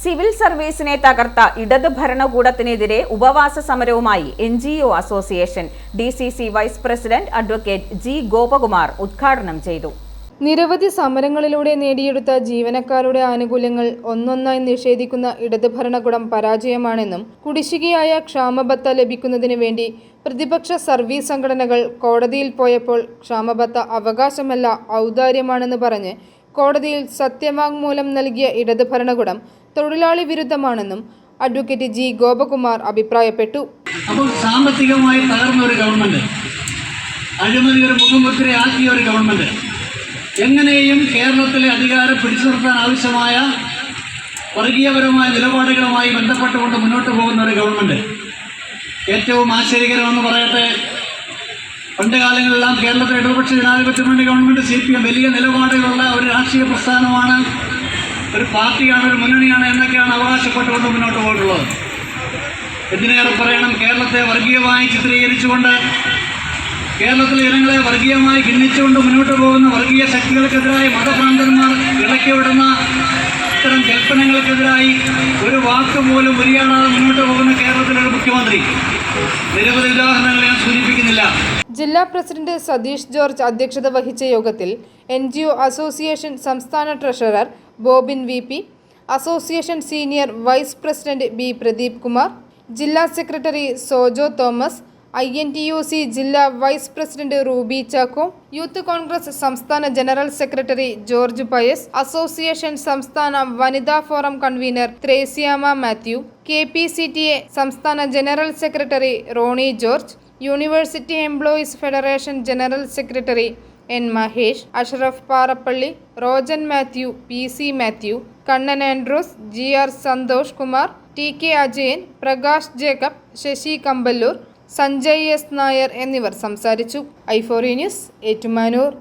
Civil സർവീസിനെ തകർത്ത ഇടത് ഭരണകൂടത്തിനെതിരെ ഉപവാസ സമരവുമായി NGO association DCC vice president advocate G. Gopakumar ഉദ്ഘാടനം ചെയ്തു. നിരവധി സമരങ്ങളിലൂടെ നേടിയെടുത്ത ജീവനക്കാരുടെ ആനുകൂല്യങ്ങൾ ഒന്നൊന്നായി നിഷേധിക്കുന്ന ഇടത് ഭരണകൂടം പരാജയമാണെന്നും കുടിശ്ശികയായ ക്ഷാമബത്ത ലഭിക്കുന്നതിന് വേണ്ടി പ്രതിപക്ഷ സർവീസ് സംഘടനകൾ കോടതിയിൽ പോയപ്പോൾ ക്ഷാമബത്ത അവകാശമല്ല ഔദാര്യമാണെന്ന് പറഞ്ഞ് കോടതിയിൽ സത്യവാങ്മൂലം നൽകിയ ഇടത് ഭരണകൂടം തൊഴിലാളി വിരുദ്ധമാണെന്നും അഡ്വക്കേറ്റ് G. ഗോപകുമാർ അഭിപ്രായപ്പെട്ടു. അപ്പോൾ സാമ്പത്തികമായി തകർന്ന ഒരു ഗവൺമെന്റ്, അഴിമതിയുടെ മുഖമുദ്രയാക്കിയ ഒരു ഗവൺമെന്റ്, എങ്ങനെയും കേരളത്തിലെ അധികാരം പിടിച്ചു നിർത്താൻ ആവശ്യമായ വർഗീയപരമായ നിലപാടുകളുമായി ബന്ധപ്പെട്ടുകൊണ്ട് മുന്നോട്ട് പോകുന്ന ഒരു ഗവൺമെന്റ്. ഏറ്റവും ആശ്ചര്യകരമെന്ന് പറയട്ടെ, പണ്ട് കാലങ്ങളിലെല്ലാം കേരളത്തിലെ ഇടതുപക്ഷ ജനാധിപത്യ മുന്നണി ഗവൺമെന്റ് CPM വലിയ നിലപാടുകളുള്ള ഒരു രാഷ്ട്രീയ പ്രസ്ഥാനമാണ്, ഒരു പാർട്ടിയാണ്, ഒരു മുന്നണിയാണ് എന്നൊക്കെയാണ് അവകാശപ്പെട്ടുകൊണ്ട് മുന്നോട്ട് പോയിട്ടുള്ളത്. എന്തിനേറെ പറയണം, കേരളത്തെ വർഗീയമായി ചിത്രീകരിച്ചുകൊണ്ട്, കേരളത്തിലെ ജനങ്ങളെ വർഗീയമായി ഭിന്നിച്ചുകൊണ്ട് മുന്നോട്ട് പോകുന്ന വർഗീയ ശക്തികൾക്കെതിരായി മതഭ്രാന്തന്മാർ ഇളക്കിവിടുന്ന ഇത്തരം കൽപ്പനകൾക്കെതിരായി ഒരു വാക്ക് പോലും ഉരിയാടാതെ മുന്നോട്ട് പോകുന്ന കേരളത്തിലെ ഒരു മുഖ്യമന്ത്രി. നിരവധി ഉദാഹരണങ്ങൾ ഞാൻ സൂചിപ്പിക്കുന്നില്ല. ജില്ലാ പ്രസിഡന്റ് സതീഷ് ജോർജ് അധ്യക്ഷത വഹിച്ച യോഗത്തിൽ NGO അസോസിയേഷൻ സംസ്ഥാന treasurer Bobin VP, association senior vice president B. Pradeep Kumar, ജില്ലാ സെക്രട്ടറി സോജോ തോമസ്, INTUC ജില്ലാ vice president Ruby Chacko, youth Congress സംസ്ഥാന general secretary George Pius, association സംസ്ഥാന വനിതാ forum convener Thresiamma Mathew, KPCTA സംസ്ഥാന general secretary Roni George, university employees federation general secretary N. Mahesh, Ashraf Parappally, Rojan Mathew, PC Mathew, Kannan Andrews, GR Santhosh Kumar, TK Ajayan, Prakash Jacob, Sasi Kampallur, Sanjay S. Nair എന്നിവർ സംസാരിച്ചു. i4 news, Ettumanoor.